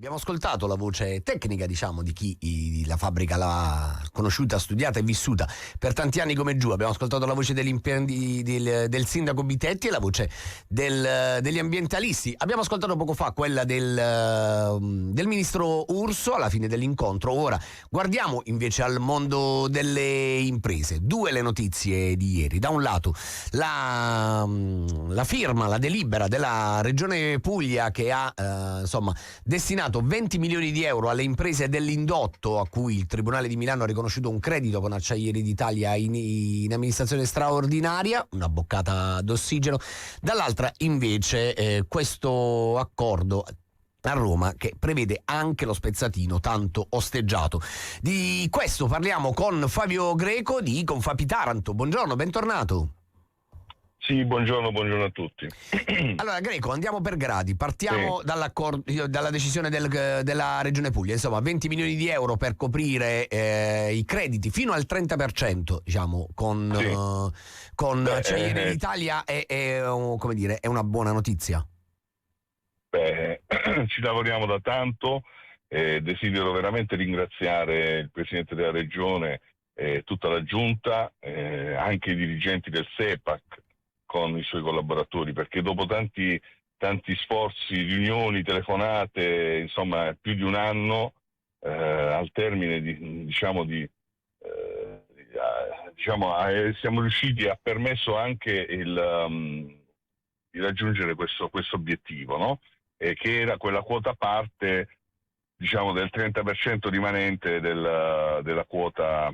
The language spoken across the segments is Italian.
Abbiamo ascoltato la voce tecnica, diciamo, di chi la fabbrica l'ha conosciuta, studiata e vissuta per tanti anni come Giù. Abbiamo ascoltato la voce del sindaco Bitetti e la voce degli ambientalisti. Abbiamo ascoltato poco fa quella del ministro Urso alla fine dell'incontro. Ora guardiamo invece al mondo delle imprese. Due le notizie di ieri. Da un lato la firma, la delibera della Regione Puglia che ha destinato 20 milioni di euro alle imprese dell'indotto, a cui il Tribunale di Milano ha riconosciuto un credito con Acciaierie d'Italia in amministrazione straordinaria, una boccata d'ossigeno. Dall'altra invece questo accordo a Roma che prevede anche lo spezzatino tanto osteggiato. Di questo parliamo con Fabio Greco di Confapitaranto. Buongiorno, bentornato. Sì, buongiorno a tutti. Allora, Greco, andiamo per gradi. Partiamo dalla decisione della Regione Puglia. Insomma, 20 milioni di euro per coprire i crediti fino al 30%, diciamo, con Acciaierie d'Italia è una buona notizia. Ci lavoriamo da tanto. Desidero veramente ringraziare il Presidente della Regione, tutta la Giunta, anche i dirigenti del SEPAC, con i suoi collaboratori, perché dopo tanti sforzi, riunioni, telefonate, insomma più di un anno, al termine siamo riusciti, ha permesso anche di raggiungere questo obiettivo, no? Che era quella quota parte, diciamo, del 30% rimanente della quota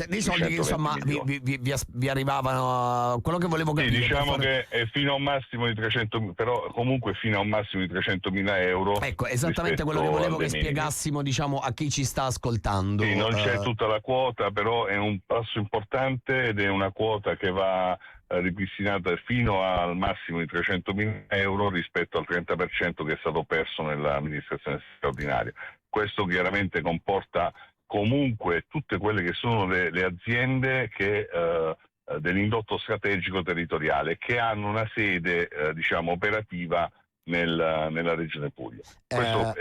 dei soldi che insomma vi arrivavano. Quello che volevo capire, sì, diciamo che è fino a un massimo di 300, però comunque fino a un massimo di 300.000 euro. Ecco, esattamente quello che volevo che spiegassimo, diciamo, a chi ci sta ascoltando. Sì, non c'è tutta la quota, però è un passo importante ed è una quota che va ripristinata fino al massimo di 300.000 euro rispetto al 30% che è stato perso nell'amministrazione straordinaria. Questo chiaramente comporta comunque tutte quelle che sono le aziende dell'indotto strategico territoriale che hanno una sede operativa nella Regione Puglia. Questo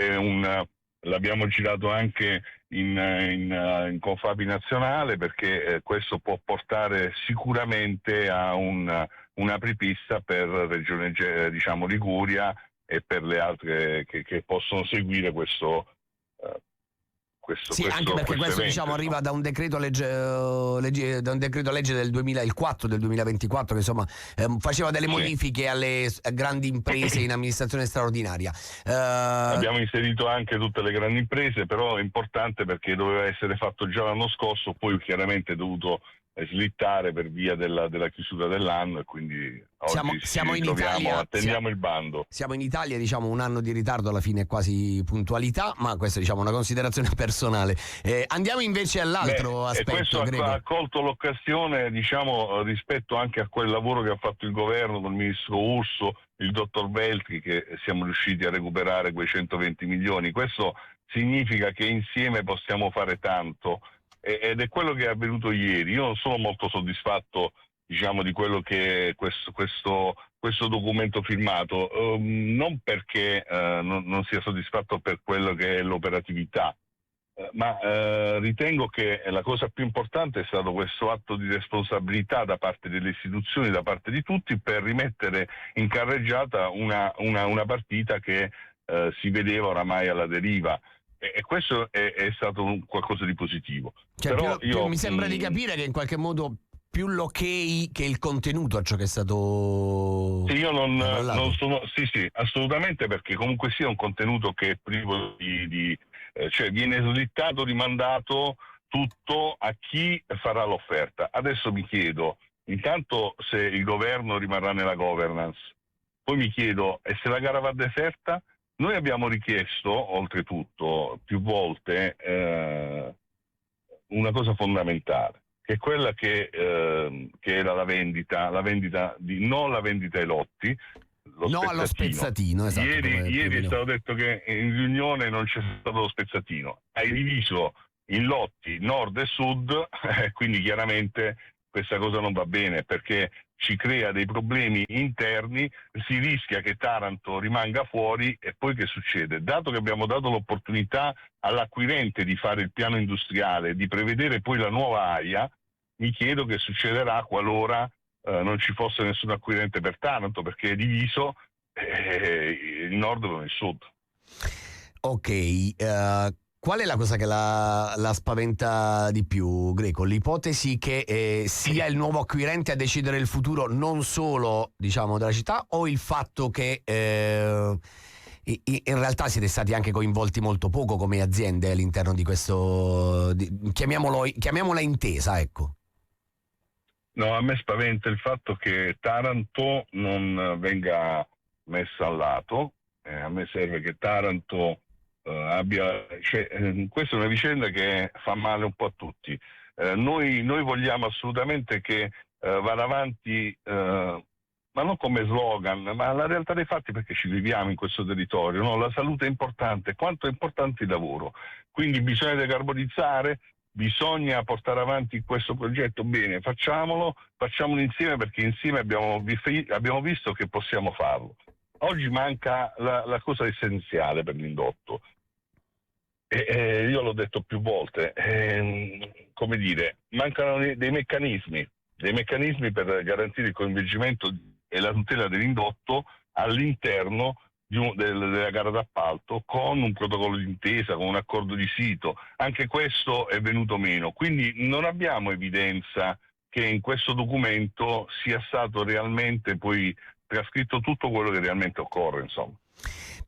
l'abbiamo girato anche in Confapi nazionale, perché questo può portare sicuramente a un'apripista per Regione Liguria e per le altre che possono seguire questo anche perché questo evento, arriva da un decreto legge del 2004, del 2024, che insomma faceva delle modifiche alle grandi imprese in amministrazione straordinaria. Abbiamo inserito anche tutte le grandi imprese, però è importante perché doveva essere fatto già l'anno scorso, poi chiaramente è dovuto slittare per via della chiusura dell'anno, e quindi oggi siamo in Italia, attendiamo il bando. Siamo in Italia, un anno di ritardo, alla fine è quasi puntualità, ma questa è una considerazione personale. Andiamo invece all'altro aspetto. E questo ha colto l'occasione, rispetto anche a quel lavoro che ha fatto il governo con il ministro Urso, il dottor Veltri, che siamo riusciti a recuperare quei 120 milioni. Questo significa che insieme possiamo fare tanto. Ed è quello che è avvenuto ieri. Io non sono molto soddisfatto, di quello che è questo documento firmato, non perché non sia soddisfatto per quello che è l'operatività, ma ritengo che la cosa più importante è stato questo atto di responsabilità da parte delle istituzioni, da parte di tutti, per rimettere in carreggiata una partita che si vedeva oramai alla deriva. E questo è stato qualcosa di positivo. Però mi sembra di capire che in qualche modo più l'ok che il contenuto a ciò che è stato. Sì, io non sono. Sì, assolutamente, perché comunque sia un contenuto che è privo cioè viene slittato, rimandato tutto a chi farà l'offerta. Adesso mi chiedo, intanto, se il governo rimarrà nella governance, poi mi chiedo, e se la gara va deserta? Noi abbiamo richiesto, oltretutto, più volte una cosa fondamentale, che è quella che era la vendita non la vendita ai lotti, allo spezzatino. Esatto, ieri è stato detto che in riunione non c'è stato lo spezzatino. Hai diviso in lotti nord e sud, quindi chiaramente questa cosa non va bene, perché ci crea dei problemi interni, si rischia che Taranto rimanga fuori e poi che succede? Dato che abbiamo dato l'opportunità all'acquirente di fare il piano industriale, di prevedere poi la nuova AIA, mi chiedo che succederà qualora non ci fosse nessun acquirente per Taranto, perché è diviso il nord con il sud. Ok, qual è la cosa che la spaventa di più, Greco? L'ipotesi che sia il nuovo acquirente a decidere il futuro non solo, diciamo, della città, o il fatto che in realtà siete stati anche coinvolti molto poco come aziende all'interno di questo, chiamiamola intesa, ecco. No, a me spaventa il fatto che Taranto non venga messa a lato. A me serve che Taranto questa è una vicenda che fa male un po' a tutti. Noi vogliamo assolutamente che vada avanti, ma non come slogan, ma la realtà dei fatti, perché ci viviamo in questo territorio, no? La salute è importante, quanto è importante il lavoro. Quindi bisogna decarbonizzare, bisogna portare avanti questo progetto. Bene, facciamolo insieme, perché insieme abbiamo visto che possiamo farlo. Oggi manca la cosa essenziale per l'indotto. Io l'ho detto più volte, come dire, mancano dei meccanismi per garantire il coinvolgimento e la tutela dell'indotto all'interno della gara d'appalto, con un protocollo d'intesa, con un accordo di sito. Anche questo è venuto meno, quindi non abbiamo evidenza che in questo documento sia stato realmente poi trascritto tutto quello che realmente occorre, insomma.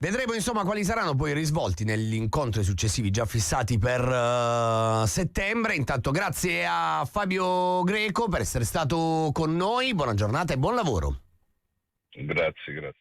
Vedremo insomma quali saranno poi i risvolti negli incontri successivi già fissati per settembre. Intanto grazie a Fabio Greco per essere stato con noi, buona giornata e buon lavoro. Grazie.